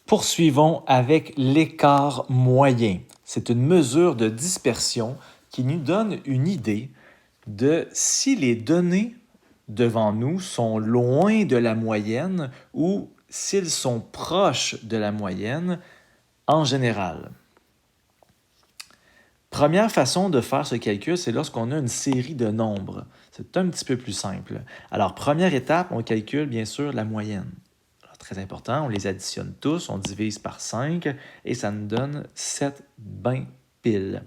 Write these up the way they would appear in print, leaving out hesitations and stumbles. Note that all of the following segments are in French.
Poursuivons avec l'écart moyen. C'est une mesure de dispersion qui nous donne une idée de si les données devant nous sont loin de la moyenne ou s'ils sont proches de la moyenne en général. Première façon de faire ce calcul, c'est lorsqu'on a une série de nombres. C'est un petit peu plus simple. Alors, première étape, on calcule bien sûr la moyenne. Alors, très important, on les additionne tous, on divise par 5 et ça nous donne 7 ben pile.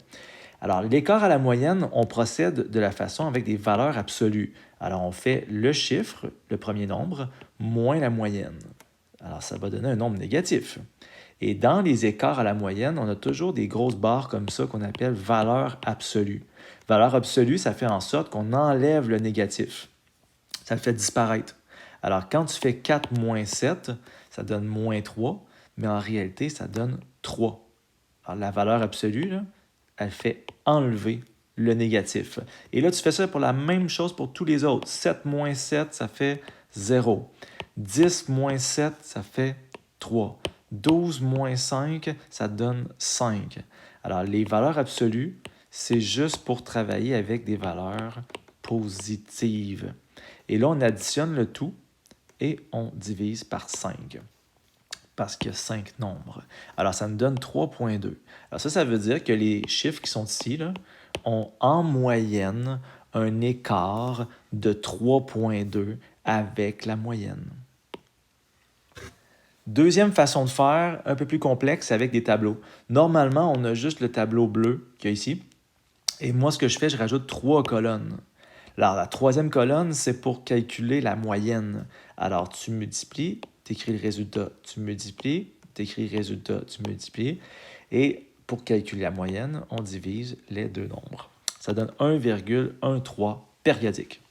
Alors, l'écart à la moyenne, on procède de la façon avec des valeurs absolues. Alors, on fait le chiffre, le premier nombre, moins la moyenne. Alors, ça va donner un nombre négatif. Et dans les écarts à la moyenne, on a toujours des grosses barres comme ça qu'on appelle valeur absolue. Valeur absolue, ça fait en sorte qu'on enlève le négatif. Ça le fait disparaître. Alors, quand tu fais 4 moins 7, ça donne moins 3, mais en réalité, ça donne 3. Alors, la valeur absolue, là, elle fait enlever le négatif. Et là, tu fais ça pour la même chose pour tous les autres. 7 moins 7, ça fait 0. 10 moins 7, ça fait 3. 12 moins 5, ça donne 5. Alors, les valeurs absolues, c'est juste pour travailler avec des valeurs positives. Et là, on additionne le tout et on divise par 5 parce qu'il y a 5 nombres. Alors, ça nous donne 3,2. Alors ça veut dire que les chiffres qui sont ici là, ont en moyenne un écart de 3,2 avec la moyenne. Deuxième façon de faire, un peu plus complexe, avec des tableaux. Normalement, on a juste le tableau bleu qu'il y a ici. Et moi, ce que je fais, je rajoute 3 colonnes. Alors, la troisième colonne, c'est pour calculer la moyenne. Alors, tu multiplies, tu écris le résultat, tu multiplies, tu écris le résultat, tu multiplies. Et pour calculer la moyenne, on divise les deux nombres. Ça donne 1,13 périodique.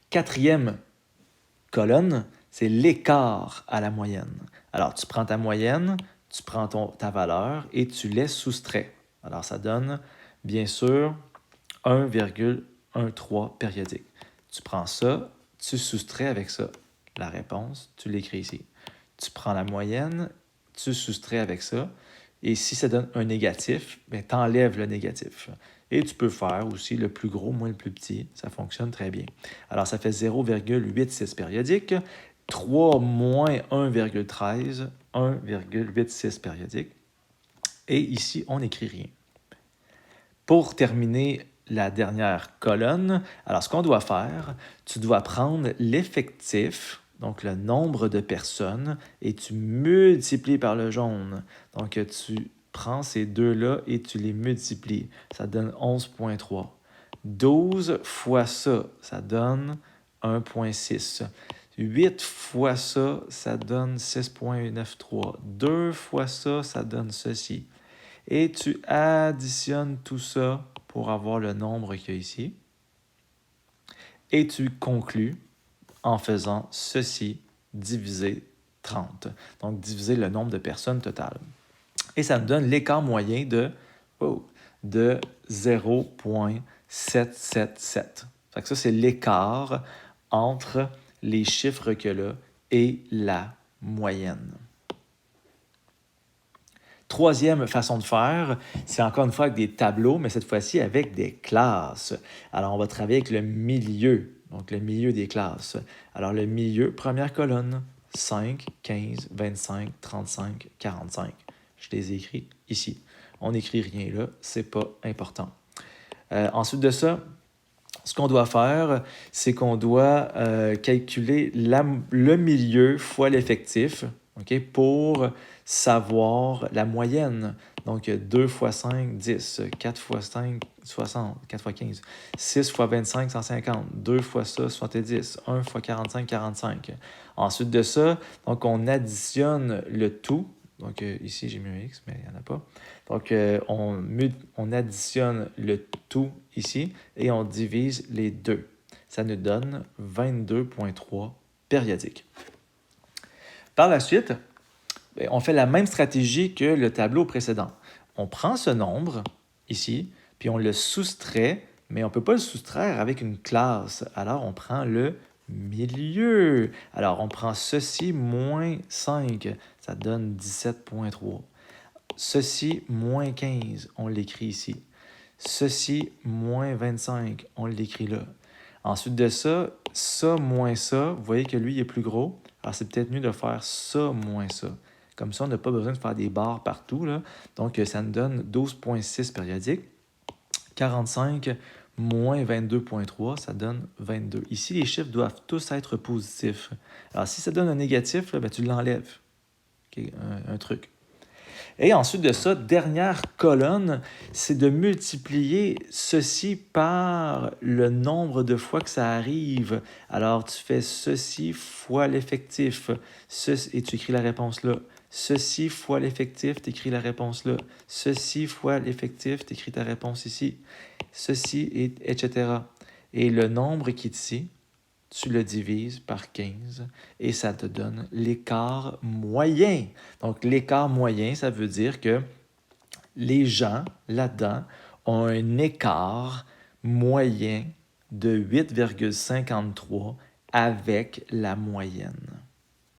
Quatrième colonne, c'est l'écart à la moyenne. Alors, tu prends ta moyenne, tu prends ta valeur et tu les soustrais. Alors, ça donne, bien sûr, 1,13 périodique. Tu prends ça, tu soustrais avec ça. La réponse, tu l'écris ici. Tu prends la moyenne, tu soustrais avec ça. Et si ça donne un négatif, tu enlèves le négatif. Et tu peux faire aussi le plus gros moins le plus petit. Ça fonctionne très bien. Alors, ça fait 0,86 périodique. 3 moins 1,13, 1,86 périodique. Et ici, on n'écrit rien. Pour terminer la dernière colonne, alors ce qu'on doit faire, tu dois prendre l'effectif, donc le nombre de personnes, et tu multiplies par le jaune. Donc, tu prends ces deux-là et tu les multiplies. Ça donne 11,3. 12 fois ça, ça donne 1,6. 8 fois ça, ça donne 6,93. 2 fois ça, ça donne ceci. Et tu additionnes tout ça pour avoir le nombre qu'il y a ici. Et tu conclus en faisant ceci divisé 30. Donc, diviser le nombre de personnes totales. Et ça me donne l'écart moyen de 0,777. Ça, c'est l'écart entre les chiffres que là et la moyenne. Troisième façon de faire, c'est encore une fois avec des tableaux, mais cette fois-ci avec des classes. Alors, on va travailler avec le milieu, donc le milieu des classes. Alors, le milieu, première colonne, 5, 15, 25, 35, 45. Je les écris ici. On n'écrit rien là, c'est pas important. Ensuite de ça, ce qu'on doit faire, c'est qu'on doit calculer le milieu fois l'effectif, okay, pour savoir la moyenne. Donc, 2 fois 5, 10. 4 fois 5, 60. 4 fois 15. 6 fois 25, 150. 2 fois ça, 70. 1 fois 45, 45. Ensuite de ça, donc on additionne le tout. Donc, ici, j'ai mis un X, mais il n'y en a pas. Donc, on additionne le tout ici et on divise les deux. Ça nous donne 22,3 périodique. Par la suite, on fait la même stratégie que le tableau précédent. On prend ce nombre ici, puis on le soustrait, mais on ne peut pas le soustraire avec une classe. Alors, on prend le milieu. Alors, on prend ceci moins 5, ça donne 17,3. Ceci moins 15, on l'écrit ici. Ceci moins 25, on l'écrit là. Ensuite de ça, ça moins ça, vous voyez que lui il est plus gros. Alors, c'est peut-être mieux de faire ça moins ça. Comme ça, on n'a pas besoin de faire des barres partout, là. Donc, ça nous donne 12,6 périodiques. 45 moins 22,3, ça donne 22. Ici, les chiffres doivent tous être positifs. Alors, si ça donne un négatif, là, ben, tu l'enlèves. Okay, un truc. Et ensuite de ça, dernière colonne, c'est de multiplier ceci par le nombre de fois que ça arrive. Alors, tu fais ceci fois l'effectif, et tu écris la réponse là. Ceci fois l'effectif, tu écris la réponse là. Ceci fois l'effectif, tu écris ta réponse ici. Ceci, etc. Et le nombre qui est ici, tu le divises par 15 et ça te donne l'écart moyen. Donc, l'écart moyen, ça veut dire que les gens là-dedans ont un écart moyen de 8,53 avec la moyenne.